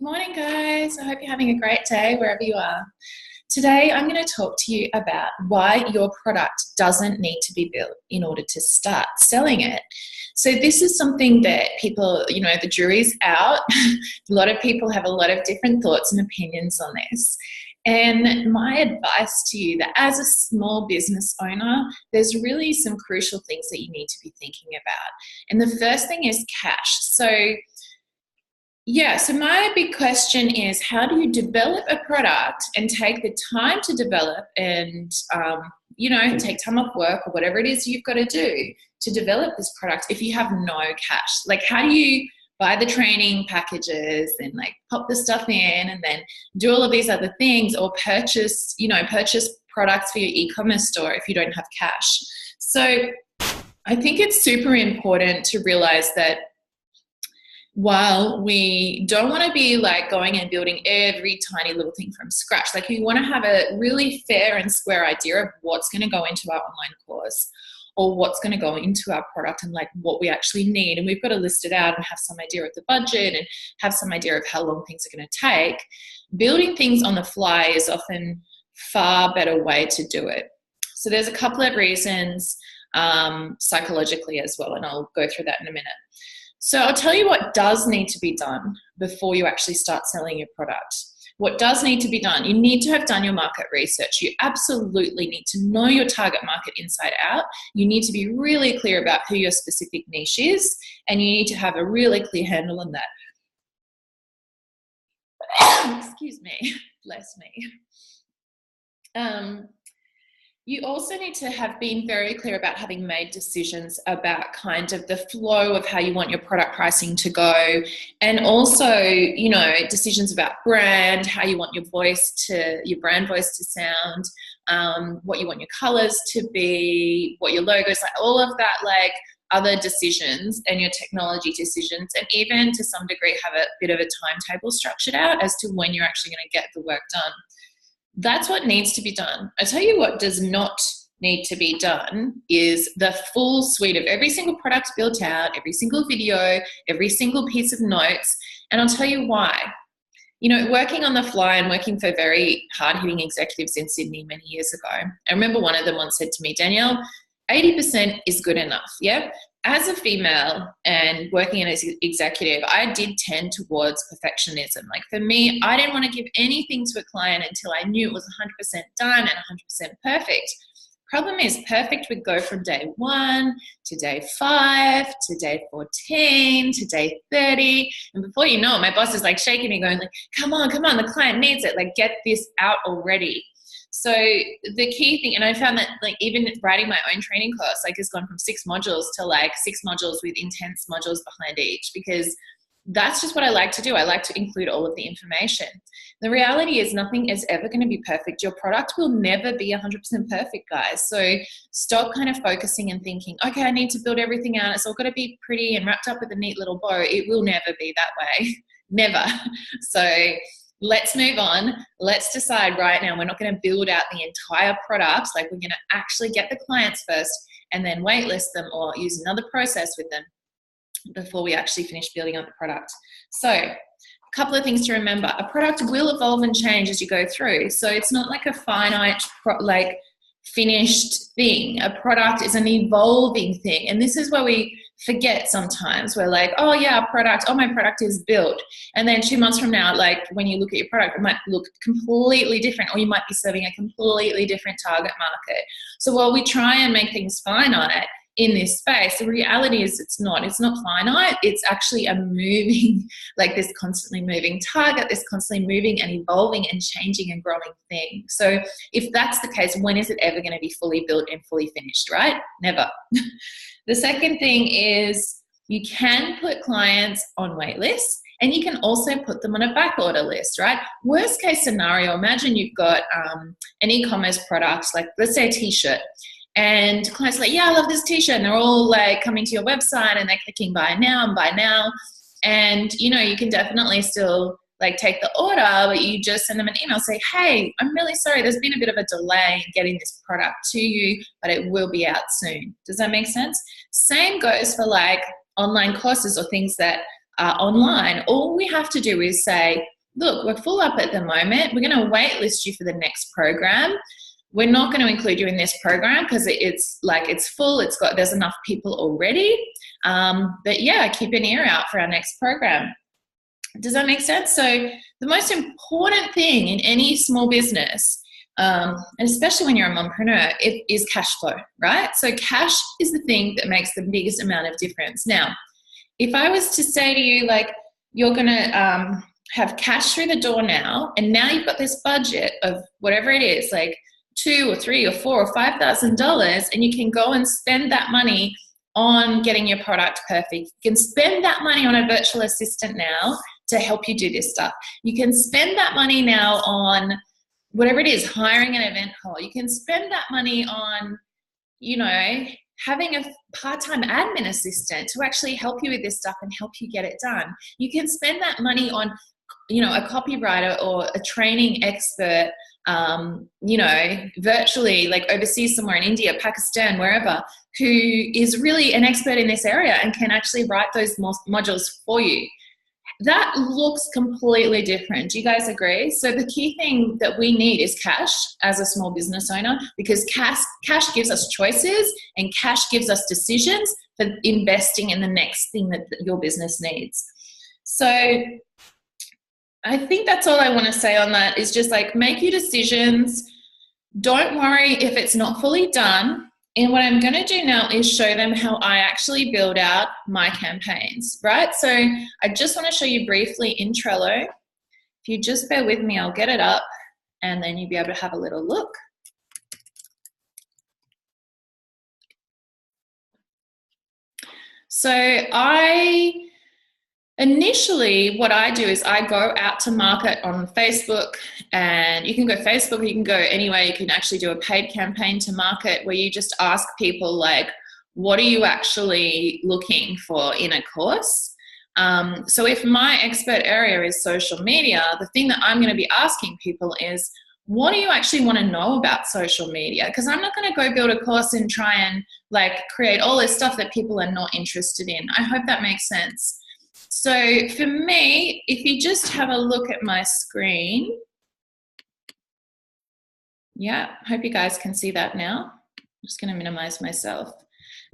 Morning, guys. I hope you're having a great day wherever you are. Today, I'm going to talk to you about why your product doesn't need to be built in order to start selling it. So, this is something that people, the jury's out. A lot of people have a lot of different thoughts and opinions on this. And my advice to you that as a small business owner, there's really some crucial things that you need to be thinking about. And the first thing is cash. So my big question is, how do you develop a product and take the time to develop and, take time off work or whatever it is you've got to do to develop this product if you have no cash? Like, how do you buy the training packages and pop the stuff in and then do all of these other things, or purchase products for your e-commerce store if you don't have cash? So I think it's super important to realize that while we don't want to be going and building every tiny little thing from scratch, we want to have a really fair and square idea of what's going to go into our online course or what's going to go into our product and what we actually need. And we've got to list it out and have some idea of the budget and have some idea of how long things are going to take. Building things on the fly is often far better way to do it. So there's a couple of reasons psychologically as well, and I'll go through that in a minute. So I'll tell you what does need to be done before you actually start selling your product. What does need to be done? You need to have done your market research. You absolutely need to know your target market inside out. You need to be really clear about who your specific niche is, and you need to have a really clear handle on that. Excuse me, bless me. You also need to have been very clear about having made decisions about kind of the flow of how you want your product pricing to go, and also, decisions about brand, how you want your brand voice to sound, what you want your colors to be, what your logo is, all of that, other decisions, and your technology decisions, and even to some degree have a bit of a timetable structured out as to when you're actually going to get the work done. That's what needs to be done. I tell you what does not need to be done is the full suite of every single product built out, every single video, every single piece of notes. And I'll tell you why. Working on the fly and working for very hard-hitting executives in Sydney many years ago, I remember one of them once said to me, Danielle, 80% is good enough, yeah? As a female and working as an executive, I did tend towards perfectionism. For me, I didn't want to give anything to a client until I knew it was 100% done and 100% perfect. Problem is, perfect would go from day 1 to day 5 to day 14 to day 30. And before you know it, my boss is shaking me going come on, the client needs it. Get this out already. So the key thing, and I found that even writing my own training course, has gone from 6 modules to 6 modules with intense modules behind each, because that's just what I like to do. I like to include all of the information. The reality is nothing is ever going to be perfect. Your product will never be 100% perfect, guys. So stop kind of focusing and thinking, okay, I need to build everything out. It's all got to be pretty and wrapped up with a neat little bow. It will never be that way. Never. So let's move on. Let's decide right now, we're not going to build out the entire product. We're going to actually get the clients first and then waitlist them or use another process with them before we actually finish building out the product. So a couple of things to remember. A product will evolve and change as you go through. So it's not a finite, finished thing. A product is an evolving thing. And this is where we forget sometimes. We're oh yeah, my product is built. And then 2 months from now, when you look at your product, it might look completely different, or you might be serving a completely different target market. So while we try and make things finite in this space, the reality is it's not finite. It's actually a moving, this constantly moving target, this constantly moving and evolving and changing and growing thing. So if that's the case, when is it ever going to be fully built and fully finished, right? Never. The second thing is you can put clients on wait lists, and you can also put them on a back order list, right? Worst case scenario, imagine you've got an e-commerce product, let's say a t-shirt, and clients are yeah, I love this t-shirt, and they're all coming to your website and they're clicking buy now and buy now. And you can definitely still take the order, but you just send them an email, say, hey, I'm really sorry, there's been a bit of a delay in getting this product to you, but it will be out soon. Does that make sense? Same goes for online courses or things that online. All we have to do is say, look, we're full up at the moment. We're going to waitlist you for the next program. We're not going to include you in this program because it's full. There's enough people already. But yeah, keep an ear out for our next program. Does that make sense? So the most important thing in any small business, and especially when you're a mompreneur, it is cash flow, right? So cash is the thing that makes the biggest amount of difference. Now, if I was to say to you, like, you're going to have cash through the door now, and now you've got this budget of whatever it is, like $2,000 or $3,000 or $4,000 or $5,000, and you can go and spend that money on getting your product perfect. You can spend that money on a virtual assistant now to help you do this stuff. You can spend that money now on whatever it is, hiring an event hall. You can spend that money on, having a part-time admin assistant to actually help you with this stuff and help you get it done. You can spend that money on, a copywriter or a training expert, virtually, like overseas somewhere in India, Pakistan, wherever, who is really an expert in this area and can actually write those modules for you. That looks completely different. Do you guys agree? So the key thing that we need is cash as a small business owner, because cash gives us choices and cash gives us decisions for investing in the next thing that your business needs. So I think that's all I want to say on that, is just like, make your decisions. Don't worry if it's not fully done. And what I'm going to do now is show them how I actually build out my campaigns, right? So I just want to show you briefly in Trello. If you just bear with me, I'll get it up and then you'll be able to have a little look. So initially, what I do is I go out to market on Facebook, and you can go Facebook, or you can go anywhere. You can actually do a paid campaign to market where you just ask people, like, what are you actually looking for in a course? So if my expert area is social media, the thing that I'm going to be asking people is, what do you actually want to know about social media? Because I'm not going to go build a course and try and create all this stuff that people are not interested in. I hope that makes sense. So for me, if you just have a look at my screen, yeah, hope you guys can see that now. I'm just going to minimize myself.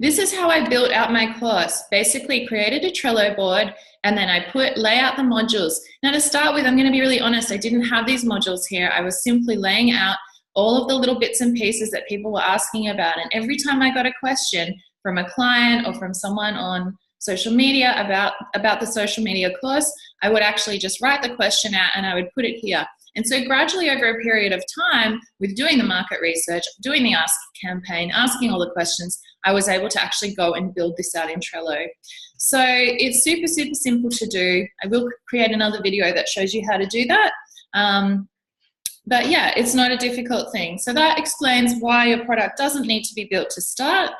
This is how I built out my course. Basically created a Trello board, and then I lay out the modules. Now to start with, I'm going to be really honest, I didn't have these modules here. I was simply laying out all of the little bits and pieces that people were asking about. And every time I got a question from a client or from someone on social media about the social media course, I would actually just write the question out and I would put it here. And so gradually over a period of time, with doing the market research, doing the Ask campaign, asking all the questions, I was able to actually go and build this out in Trello. So it's super, super simple to do. I will create another video that shows you how to do that. But yeah, it's not a difficult thing. So that explains why your product doesn't need to be built to start.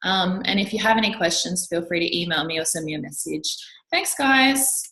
And if you have any questions, feel free to email me or send me a message. Thanks, guys.